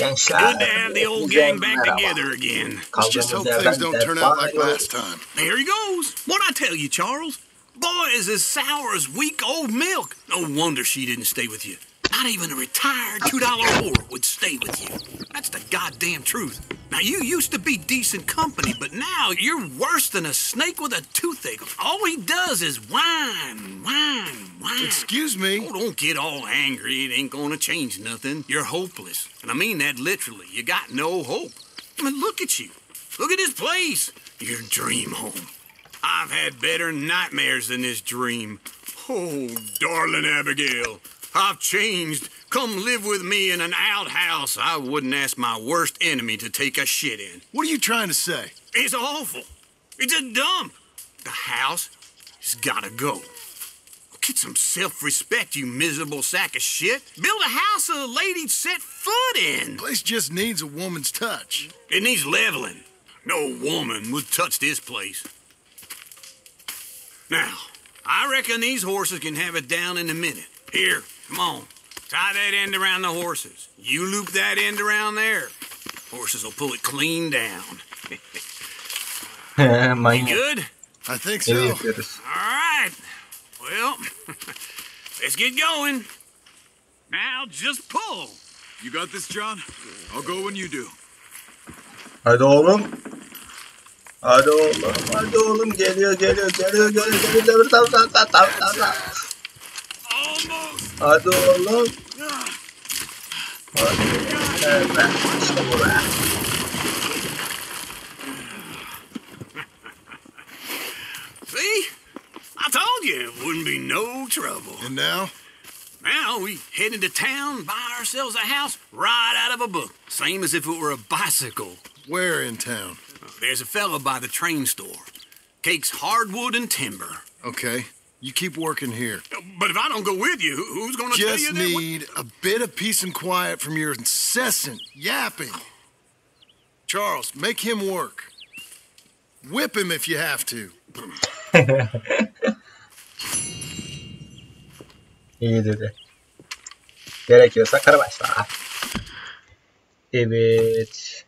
gençler. Good to have the old gang back together again. Let's just hope things don't turn out like last time. There he goes. What'd I tell you, Charles? Boy is as sour as weak old milk. No wonder she didn't stay with you. Not even a retired $2 whore would stay with you. That's the goddamn truth. Now, you used to be decent company, but now you're worse than a snake with a toothache. All he does is whine. Excuse me? Oh, don't get all angry. It ain't gonna change nothing. You're hopeless. And I mean that literally. You got no hope. I mean, look at you. Look at this place. Your dream home. I've had better nightmares than this dream. Oh, darling Abigail. I've changed. Come live with me in an outhouse I wouldn't ask my worst enemy to take a shit in. What are you trying to say? It's awful. It's a dump. The house has gotta go. Get some self-respect, you miserable sack of shit. Build a house a lady'd set foot in. The place just needs a woman's touch. It needs leveling. No woman would touch this place. Now, I reckon these horses can have it down in a minute. Here, come on. Tie that end around the horses. You loop that end around there. Horses will pull it clean down. You good? I think so. All right. Well, let's get going. Now just pull. You got this, John? I'll go when you do. Hadi oğlum. Hadi oğlum. Hadi oğlum. Geliyor. Tamam. Hadi oğlum. Hadi. Evet. İşte bu be. See? I told you it wouldn't be no trouble. And now? Now we head into town, buy ourselves a house right out of a book. Same as if it were a bicycle. Where in town? There's a fella by the train store. Takes hardwood and timber. Okay. You keep working here. But if I don't go with you, who's going to tell you Just that? need a bit of peace and quiet from your incessant yapping. Charles, make him work. Whip him if you have to. İyi dedi. Gerekiyorsa karabaşla. Evet.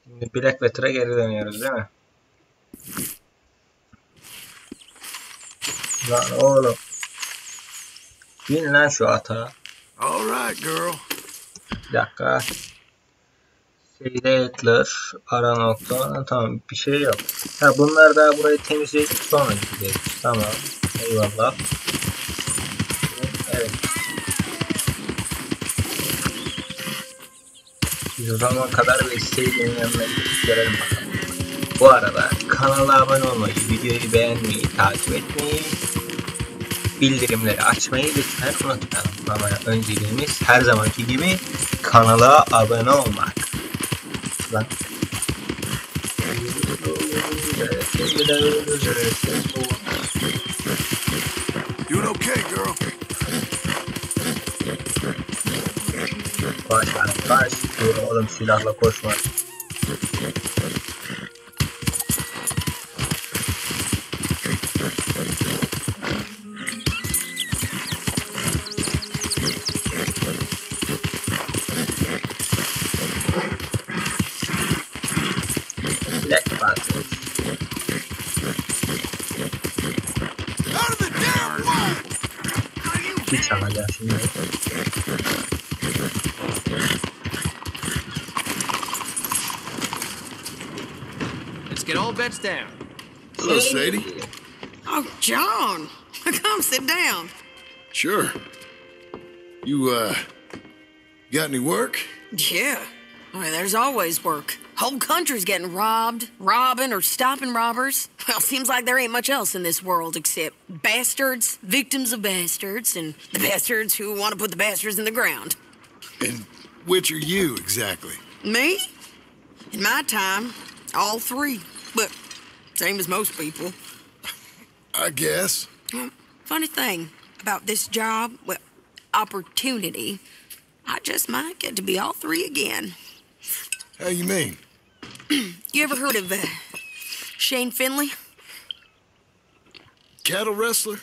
Şimdi Black Vetter'a geri dönüyoruz değil mi? Lan oğlum. Bin lan şu ata. All right, girl. Bir dakika. SAİDE ara nokta. Tamam, bir şey yok. Ha, bunlar da burayı temizleyip sonra gideceğiz. Tamam. Eyvallah. Evet. Biz o zaman kadar bir SAİDE'nin yanına gidip görelim bakalım. Bu arada kanala abone olmayı, videoyu beğenmeyi, takip etmeyi, bildirimleri açmayı lütfen unutmayalım. Ama önceliğimiz her zamanki gibi kanala abone olmak. Lan. Doing okay, girl. Koş lan, koş. Dur oğlum, silahla koşma. Hiç alacağım şimdi. Let's get all bets down. Hello, Sadie. Oh, John. Come sit down. Sure. You, got any work? Yeah. Well, there's always work. Whole country's getting robbed, robbing, or stopping robbers. Well, seems like there ain't much else in this world except bastards, victims of bastards, and the bastards who want to put the bastards in the ground. And which are you, exactly? Me? In my time, all three. But same as most people. I guess. Well, funny thing about this job, well, opportunity, I just might get to be all three again. How you mean? You ever heard of Shane Finley? Cattle wrestler?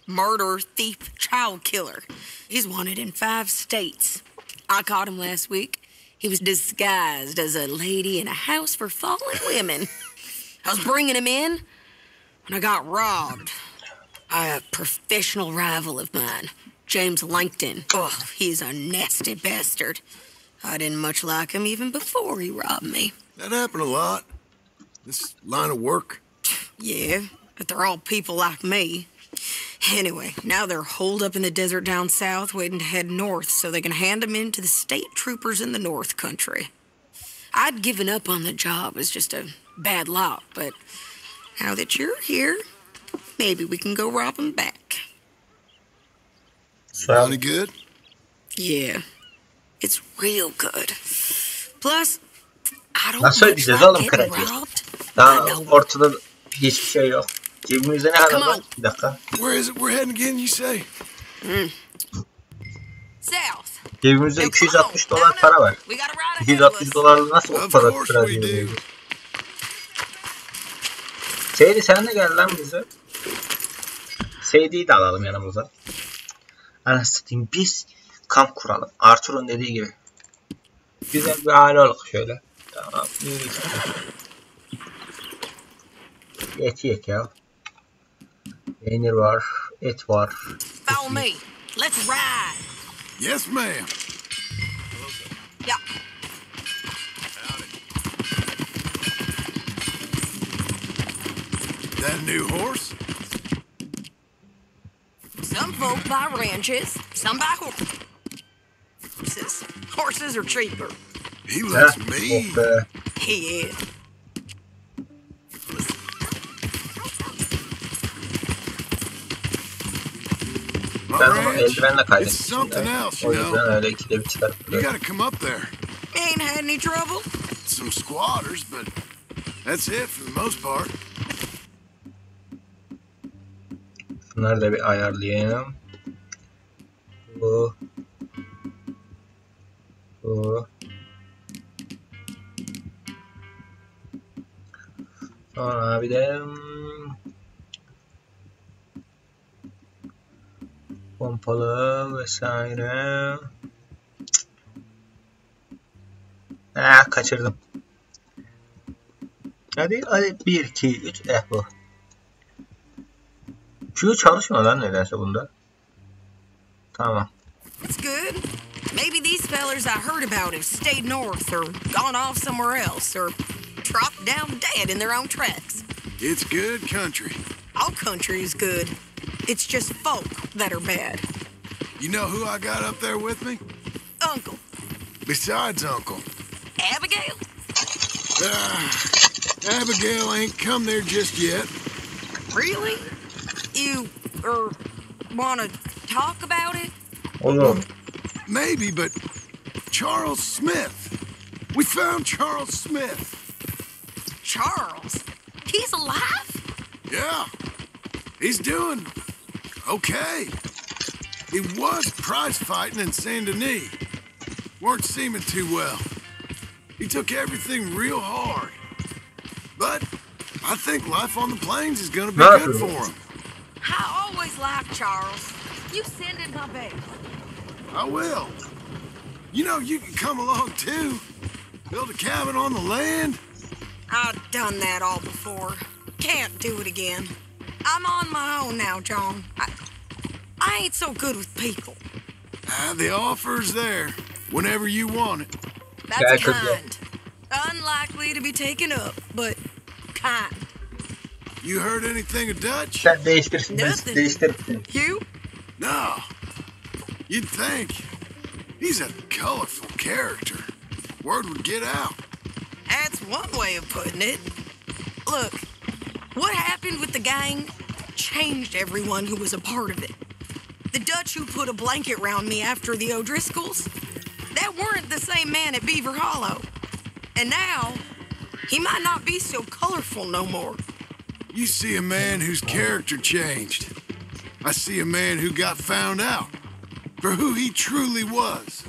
Murderer, thief, child killer. He's wanted in 5 states. I caught him last week. He was disguised as a lady in a house for fallen women. I was bringing him in when I got robbed by a professional rival of mine, James Langton. Oh, he's a nasty bastard. I didn't much like him even before he robbed me. That happened a lot. This line of work. Yeah, but they're all people like me. Anyway, now they're holed up in the desert down south, waiting to head north so they can hand them in to the state troopers in the North Country. I'd given up on the job as just a bad lot, but now that you're here, maybe we can go rob them back. Sound any good? Yeah, it's real good. Plus, I don't Nasıl much ödeyeceğiz like oğlum getting kredi? robbed. Daha I know. ortada hiçbir şey yok. Cebimizde ne kadar Come var? on. Bir dakika. Where is it we're heading again, you say? South. Cebimizde Now, come 260 on, dolar down para up. var. We got a ride ahead of 260 us. dolarla nasıl o Of kadar course para we do. ödeyebiliriz? Seydi sen de gel lan bize. Seydi'yi de alalım yanımıza. Anasını satayım, biz kamp kuralım. Arthur'un dediği gibi. Güzel bir aile olalım şöyle. Tamam. Et ya. Peynir var. Et var. Follow me. Let's ride. Yes, ma'am. Yeah. That a new horse? Some folk buy ranches, some buy horses. Horses are cheaper. He Ha? looks mean. Oh be. He is. My Ben onu ranch, eldivenle it's kaydetmişim. something Yani. else, O you yüzden know. öyle ikide bir çıkarıp You duruyorum. gotta come up there. Ain't had any trouble? Some squatters, but that's it for the most part. Bunları da bir ayarlayayım. Bu. Sonra bir de pompalı vesaire. Kaçırdım. Hadi 1 2 3 bu. Q çalışmıyor lan nedense bunda. Tamam. It's good. Maybe these fellers I heard about have stayed north or gone off somewhere else or dropped down dead in their own tracks. It's good country. All country is good. It's just folk that are bad. You know who I got up there with me? Uncle. Besides Uncle. Abigail? Abigail ain't come there just yet. Really? You, want to talk about it? Oğlum. Maybe, but Charles Smith. We found Charles Smith. Charles? He's alive? Yeah. He's doing okay. He was prize fighting in Saint Denis. Weren't seeming too well. He took everything real hard. But I think life on the plains is gonna be good for him. I always liked Charles. You send him my best. I will. You know, you can come along too. Build a cabin on the land. I've done that all before. Can't do it again. I'm on my own now, John. I ain't so good with people. The offer's there whenever you want it. That's Yeah, kind. Unlikely to be taken up, but kind. You heard anything of Dutch? Sen değiştirsin. Nothing. Değiştirsin. You? No. You'd think. He's a colorful character. Word would get out. That's one way of putting it. Look, what happened with the gang changed everyone who was a part of it. The Dutch who put a blanket round me after the O'Driscolls, that weren't the same man at Beaver Hollow. And now, he might not be so colorful no more. You see a man whose character changed. I see a man who got found out for who he truly was.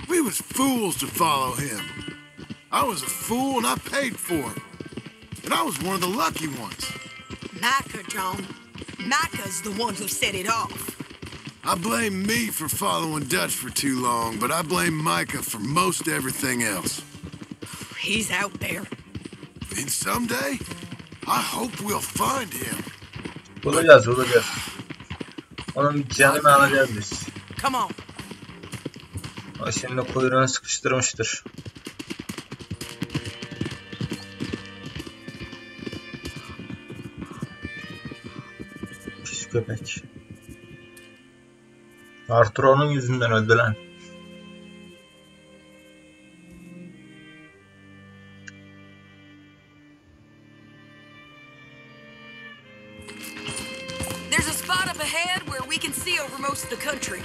We was fools to follow him. I was a fool and I paid for it. And I was one of the lucky ones. Micah, John. Micah's the one who set it off. I blame me for following Dutch for too long, but I blame Micah for most everything else. He's out there. And someday, I hope we'll find him. Bulacağız. Onun bir canını alacağız biz. Come on. O şimdi kuyruğunu sıkıştırmıştır. Pis köpek. Arturo'nun yüzünden öldü lan. There's a spot up ahead where we can see over most of the country.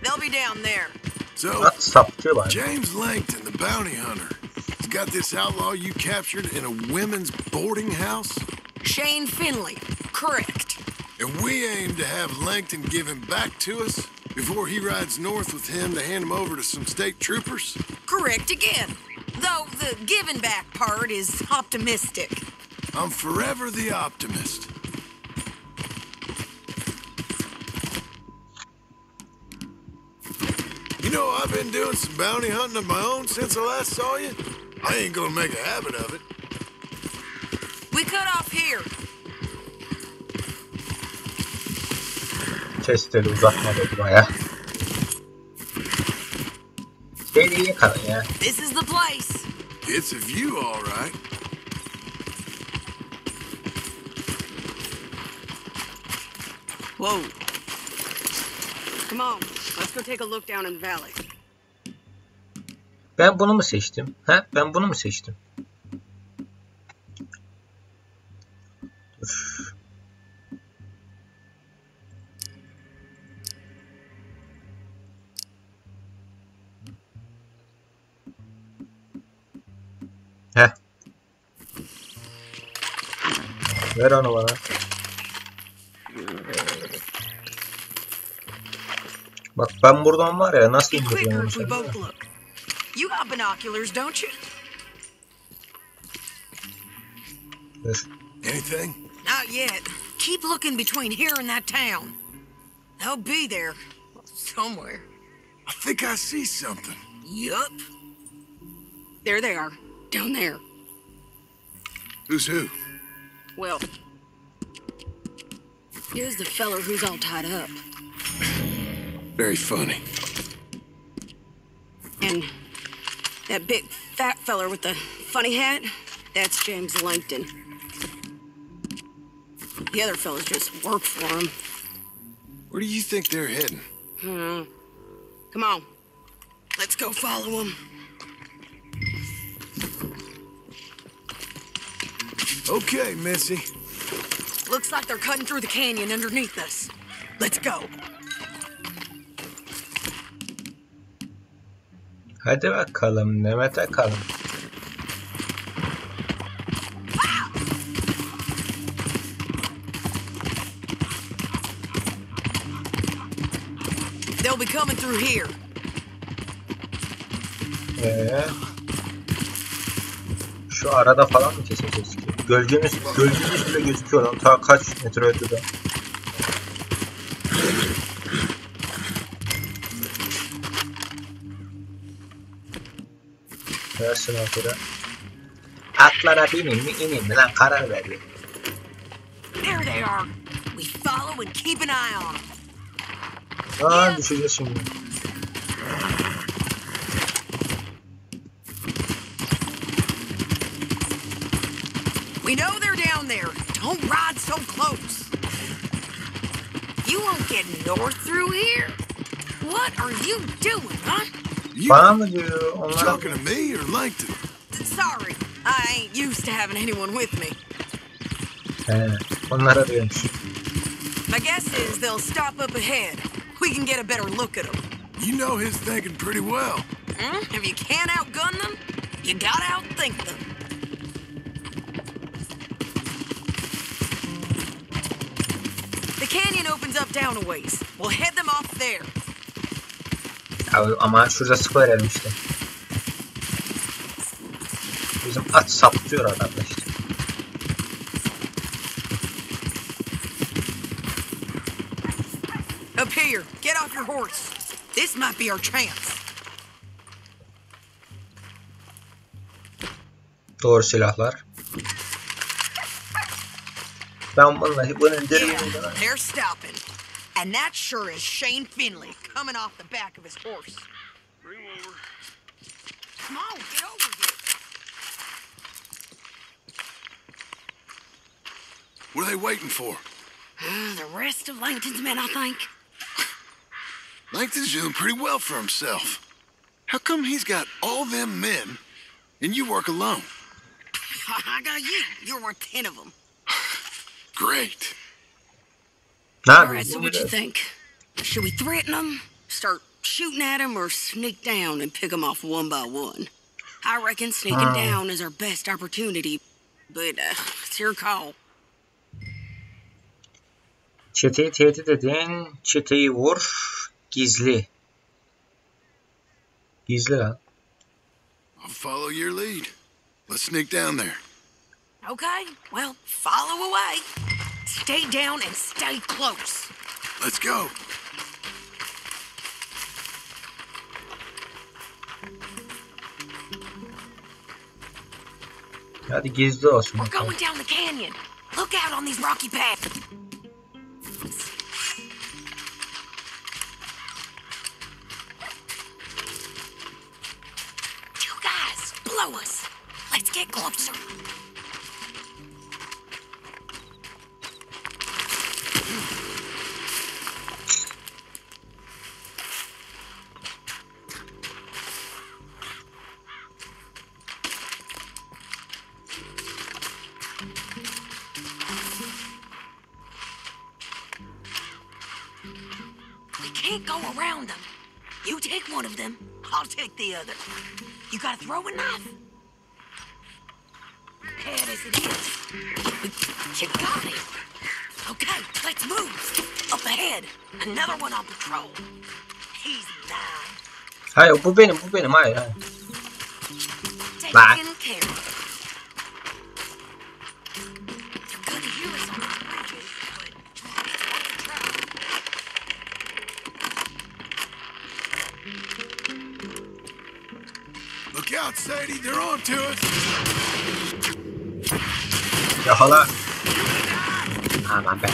They'll be down there. So, At saptıyor bari. James Langton, the bounty hunter, he's got this outlaw you captured in a women's boarding house? Shane Finley. Correct. And we aim to have Langton give him back to us before he rides north with him to hand him over to some state troopers? Correct again. Though the giving back part is optimistic. I'm forever the optimist. You know, I've been doing some bounty hunting of my own since I last saw you. I ain't gonna make a habit of it. We cut off here. Testleri uzatmadı baya. Beni yakalın ya. This is the place. It's a view, all right. Whoa. Come on, let's go take a look down in the valley. Ben bunu mu seçtim? Ben bunu mu seçtim? Dur. Ver onu bana. Bak ben buradan var ya nasıl indireceğim onu sana? You got binoculars, don't you? Dur. Anything? Not yet. Keep looking between here and that town. They'll be there. Somewhere. I think I see something. Yup. There they are. Down there. Who's who? Well, here's the feller who's all tied up. Very funny. And that big fat feller with the funny hat, that's James Langton. The other fellas just work for him. Where do you think they're heading? Come on. Let's go follow him. Okay, Missy. Looks like they're cutting through the canyon underneath us. Let's go. Hadi bakalım Mehmet akalım. They'll be coming through here. Şu arada falan mı keseceğiz ki? Gölgemiz bile gözüküyor lan. Ta kaç metre ötede. Versin arkada. Atlara bineyim mi ineyim mi lan karar ver. There they are. We follow and keep an eye on them. Aa düşeceğiz şimdi. We know they're down there. Don't ride so close. You won't get north through here? What are you doing, huh? You Bana mı diyor? Onlar talking to me or Langton? Sorry, I ain't used to having anyone with me. onlara diyormuş. My guess is they'll stop up ahead. We can get a better look at them. You know his thinking pretty well. If you can't outgun them, you gotta outthink them. The canyon opens up down a ways. We'll head them off there. Abi, ama şurada sıkı verelim işte. Bizim at saplıyor adamlar işte. Up here. Get off your horse. This might be our chance. Doğru silahlar. Ben vallahi bunun derimini Yeah, they're stopping. And that sure is Shane Finley coming off the back of his horse. Come on, get over here. What are they waiting for? The rest of Langton's men, I think. Langton's doing pretty well for himself. How come he's got all them men and you work alone? I got you. You're worth 10 of them. Great. Ne All right, yapayım? so what you think? Should we threaten them, start shooting at them, or sneak down and pick them off one by one? I reckon sneaking down is our best opportunity, but it's your call. Çeteyi tehdit edin. Çeteyi vur. Gizli. Gizli lan. I'll follow your lead. Let's sneak down there. Okay, well, follow away. Stay down and stay close. Let's go. Hadi gizli olsun. We're going down the canyon. Look out on these rocky paths. You guys, blow us. Let's get closer. We can't go around them. You take one of them, I'll take the other. You got a throwing knife? Head as it is. You got it. Okay, let's move. Up ahead, another one on patrol. He's mine. Hayır bu benim hayır. Taken care of. You're gonna hear us on the bridges, but it's worth a try. Look out, Sadie. They're on to us. Yakala. Aman be.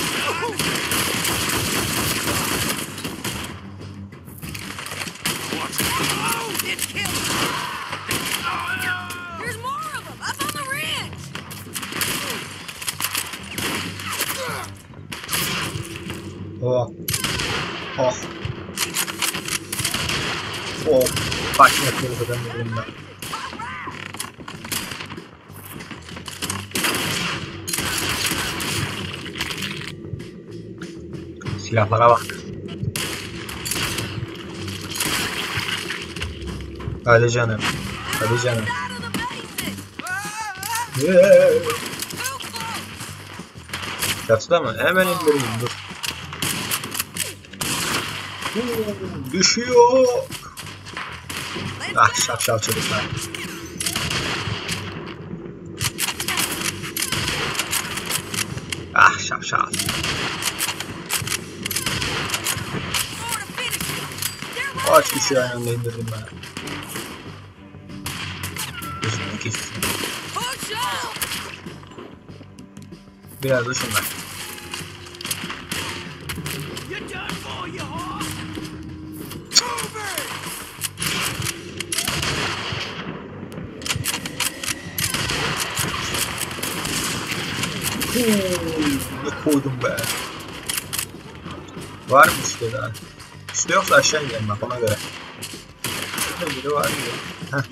Oh, it's killed. There's more of them up on the ridge. Oh. Oh. Oh. Başına kırdı ben bununla. Silahlara bak. Hadi canım. Hadi canım. Çatıda mı? Hemen indireyim dur. Düşüyor. Ah şapşal çocuklar. Ah şapşal. Kaç kişi aynı anda indirdim ben. Gözümün kesisi. Biraz da şunlar. Ne koydum be. Var mı üstte daha? Üstte yoksa aşağı gidelim bak ona göre. Şurada biri var ya. Heh.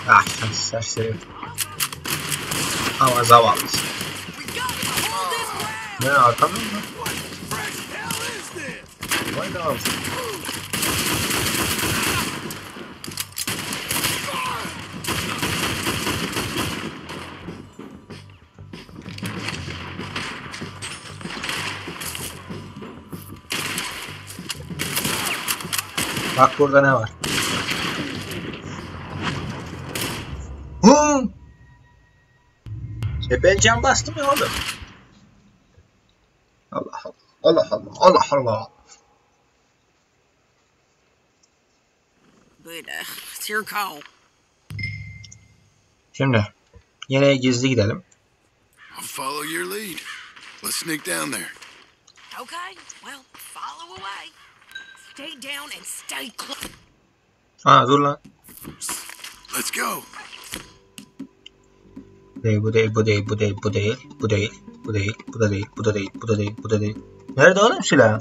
Ah şans serseri. Ama zavallısın. Ne arkamda mı? Vay ne yapsın? Bak burada ne var? Ben cam bastım ya oğlum. Allah Allah. Allah Allah. Allah Allah. But it's your call. Şimdi yine gizli gidelim. I'll follow your lead. Let's sneak down there. Okay, well, follow away. Stay down and stay close. Ha dur lan. Let's go. Bu değil, bu değil, bu değil, bu değil, bu değil, bu değil, bu da değil, bu da değil, bu da değil, bu da değil. Nerede oğlum silah?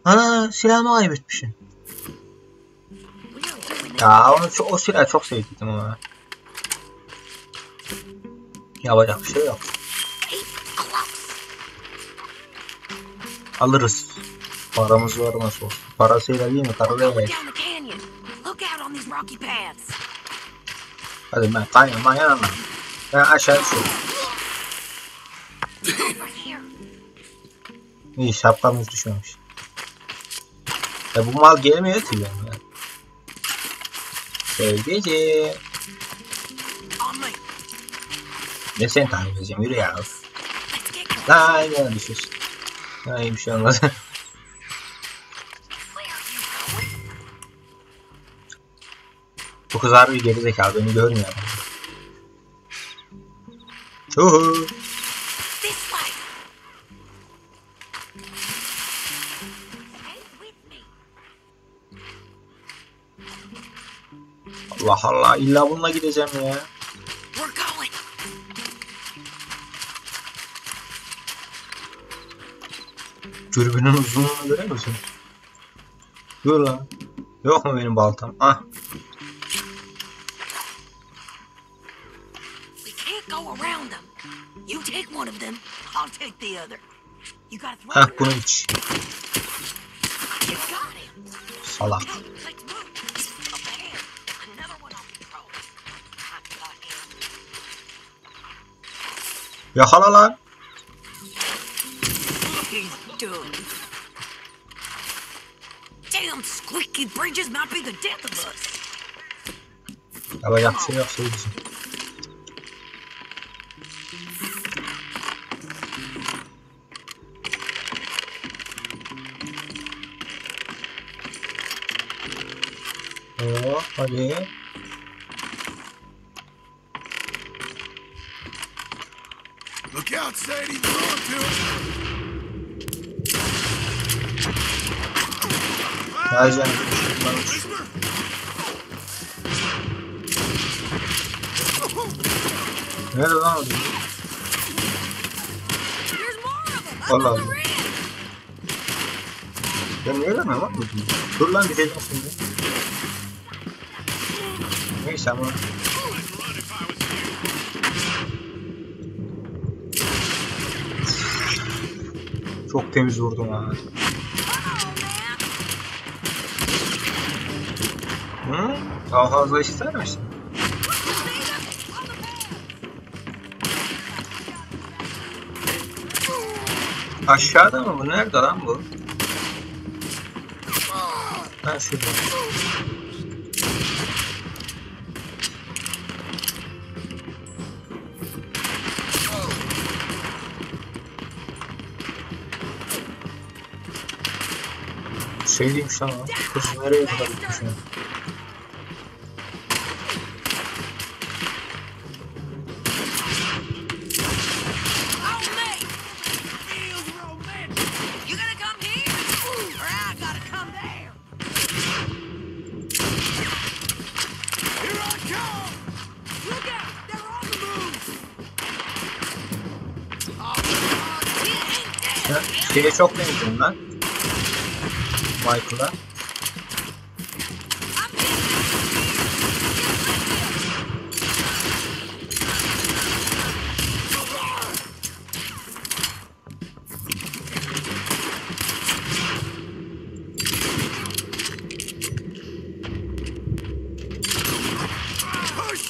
Ana silahımı kaybetmişim. Ya o silahı çok sevdim ama. Yapacak bir şey yok. Alırız. Paramız var nasıl olsun. Parasıyla değil mi? Karılayla. Hadi ben kaynamayın ama. Ben aşağı düşüyorum. İyi şapkamız düşmemiş. Ya bu mal gelmiyor ki benim ya. Sevgici. Ne sen tahmin edeceğim yürü ya. Lan yine düşüyorsun. Ha iyi bir şey olmaz. Bu kız harbi gerizekalı beni görmüyor. Uhu. Allah Allah illa bununla gideceğim ya. Dürbünün uzunluğunu görüyor musun? Dur lan. Yok mu benim baltam? Ah. Hah bunu iç. Salak. Yakala lan. Damn squeaky bridges might be the death of us. Yapacak bir şey yok sevgisi. Oo, hadi. Look out, Sadie. Throw it to him. Vay canına. Nerede lan o? Allah Allah. Ben niye görmem lan bu? Dur lan bir dedim şimdi. Neyse ama. Çok temiz vurdum ha. Hı? Daha fazla ister misin? Aşağıda mı bu? Nerede lan bu? Ha şurada. Şey değilmiş lan o. Kız nereye kadar gitmiş ya? Şeye çok benziyorum lan. Michael'a.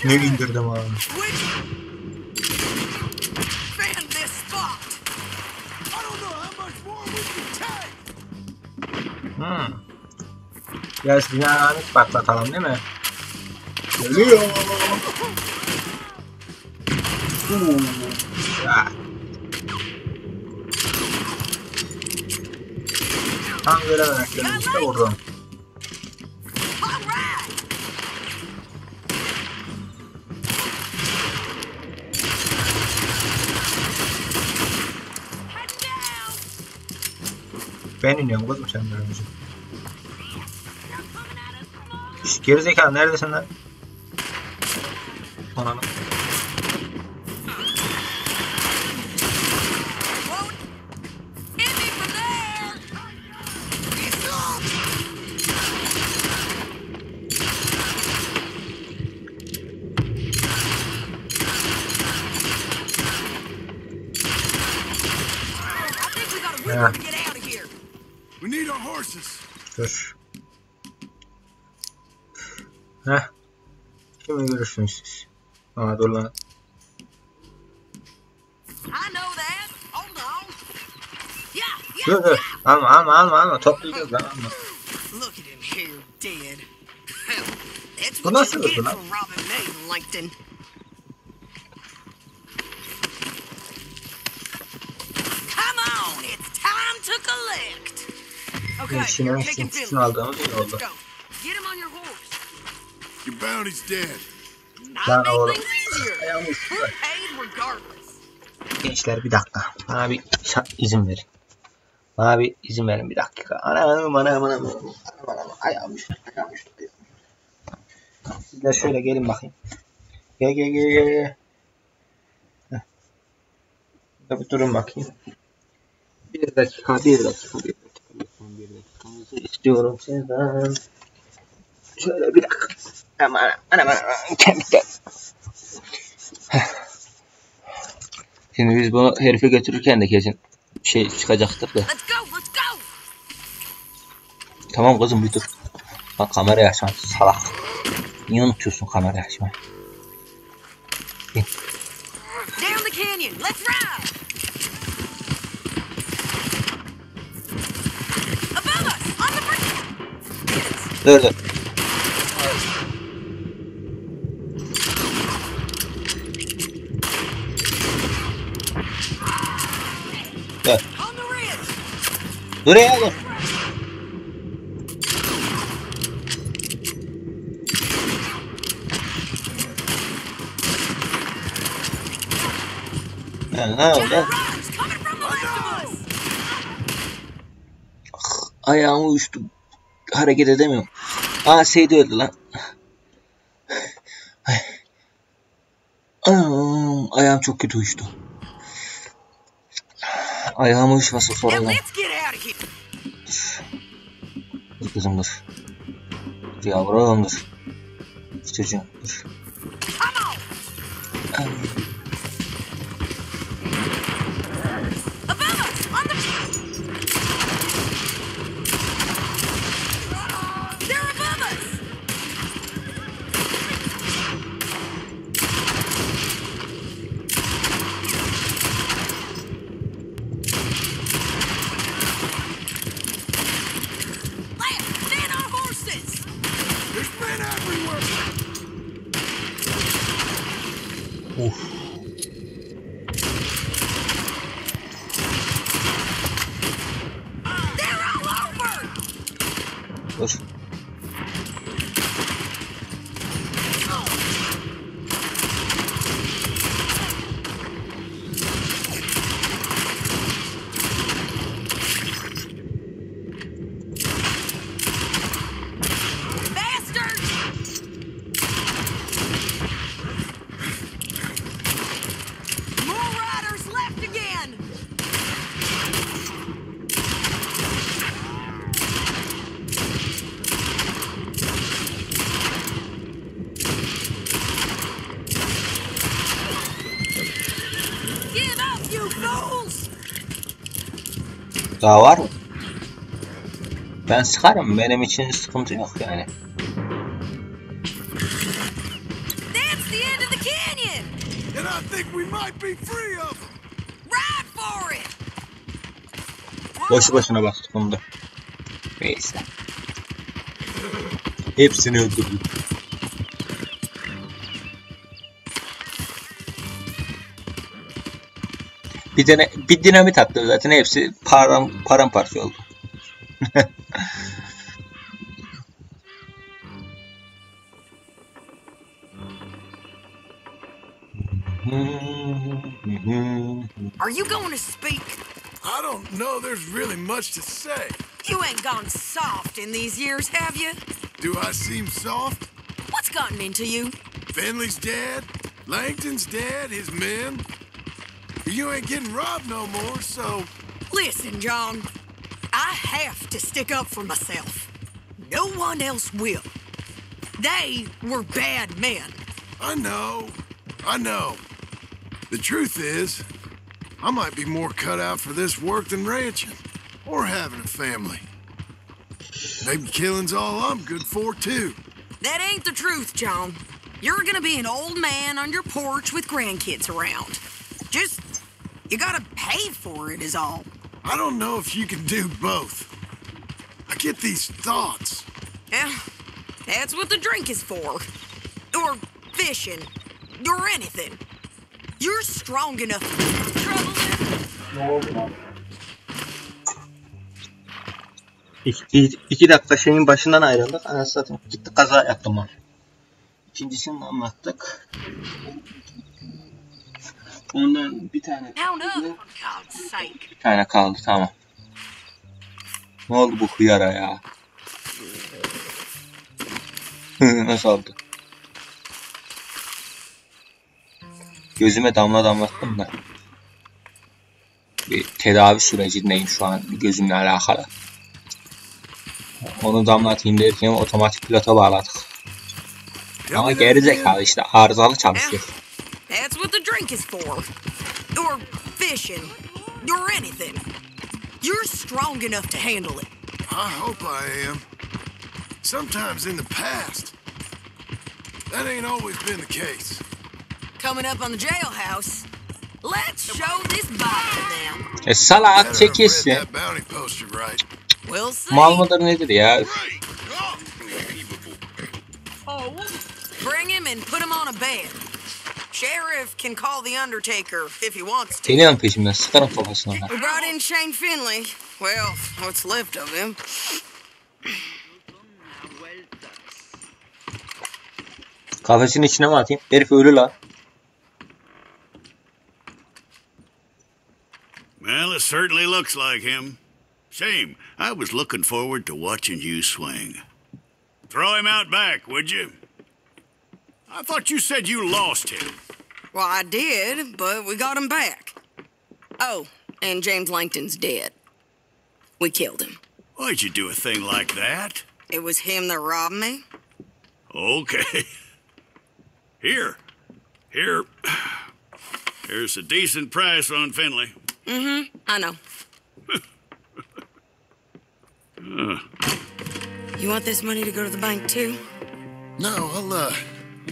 Ne indirdim abi. Biraz dinamik patlatalım değil mi? Geliyor. Tam görememek lazım işte vurdum. Ben iniyorum kızım sen de önce. Şşş gerizekalı neredesin lan? Ananı. Ya. We need our horses. Dur. Heh. Kimi görürsünüz siz? Aa dur lan. Dur. Alma. Toplayacağız lan alma. Look at him here, dead. That's Bu what nasıl you get oldu lan? for robbing me, Lincoln. Come on, it's time to collect. Okay, İşine you're taking suçunu Finland. aldığımız iyi Let's oldu. go. Get him on your horse. Your bounty's dead. Lan Not oğlum. make things easier. Ayağımı We're paid regardless. Gençler bir dakika. Bana bir izin verin. Bana bir izin verin bir dakika. Anam. Ayağım düştü. Sizler şöyle gelin bakayım. Gel. Heh. Bir durun bakayım. Bir dakika. Dakikanızı istiyorum sizden. Şöyle bir dakika. Aman kemikler. Şimdi biz bunu herife götürürken de kesin şey çıkacaktır da. Let's go. Tamam kızım bir dur. Bak kamerayı açma salak. Niye unutuyorsun kamerayı açmayı? Down the canyon. Let's ride. Above us, on the bridge. Dur. Dur. On the ridge. Buraya dur. Ne oldu? Rise, coming from the left of us. Ayağımı uyuştu. Hareket edemiyorum. Aa SAİDE öldü lan. Ayağım çok kötü uyuştu. Ayağımı uyuşması sonra Now lan. let's get out of here. Dur kızım dur. Dur yavrum dur. Çocuğum dur. Come on. Above us, on the. They're above us. Let's stand our horses. There's men everywhere. Of. They're all over. Dur. Bastards! More riders left again! Give up, you fools! Daha var mı? Ben sıkarım. Benim için sıkıntı yok yani. That's the end of the canyon! And I think we might be free of them. Ride for it! Boşu boşuna bastık onu da. Neyse. Hepsini öldürdük. Bir dinamit attı zaten hepsi paramparça oldu. Are you going to speak? I don't know there's really much to say. You ain't gone soft in these years, have you? Do I seem soft? What's gotten into you? Finley's dead. Langton's dead. His men. You ain't getting robbed no more, so... Listen, John. I have to stick up for myself. No one else will. They were bad men. I know. The truth is, I might be more cut out for this work than ranching. Or having a family. Maybe killing's all I'm good for, too. That ain't the truth, John. You're gonna be an old man on your porch with grandkids around. Just, you gotta pay for it is all. I don't know if you can do both. I get these thoughts. Yeah, that's what the drink is for. Or fishing. Or anything. You're strong enough to get in trouble. İki dakika şeyin başından ayrıldık. Anasını satayım. Gitti kaza yaptım ben. İkincisini anlattık. Ondan bir tane kaldı. Tamam. Ne oldu bu hıyara ya? Nasıl oldu? Gözüme damla damlattım da. Bir tedavi sürecindeyim şu an gözümle alakalı. Onu damlatayım derken otomatik pilota bağladık. Ama gerizekalı işte arızalı çalışıyor. That's what the drink is for. Or fishing. Or anything. You're strong enough to handle it. I hope I am. Sometimes in the past, that ain't always been the case. Coming up on the jailhouse, let's show this body to them. Salak çekilsin. That bounty poster right. We'll see. Mal mıdır nedir ya? Bring him and put him on a bed. Sheriff can call the Undertaker if he wants to. Geliyorum peşimden sıkarım kafasına. We brought in Shane Finley. Well, what's left of him. Kafesinin içine mi atayım? Herif ölü lan. Well, it certainly looks like him. Shame. I was looking forward to watching you swing. Throw him out back, would you? I thought you said you lost him. Well, I did, but we got him back. Oh, and James Langton's dead. We killed him. Why'd you do a thing like that? It was him that robbed me. Okay. Here's a decent price on Finley. I know. You want this money to go to the bank, too? No, I'll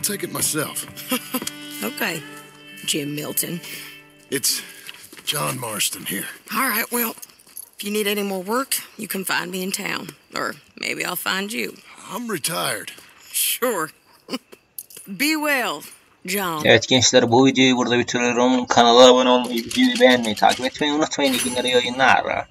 take it myself. Okay, Jim Milton. It's John Marston here. All right, well, if you need any more work, you can find me in town. Or maybe I'll find you. I'm retired. Sure. Be well, John. Evet gençler, bu videoyu burada bitiriyorum. Kanala abone olmayı, videoyu beğenmeyi, takip etmeyi unutmayın. İyi günler, iyi yayınlar.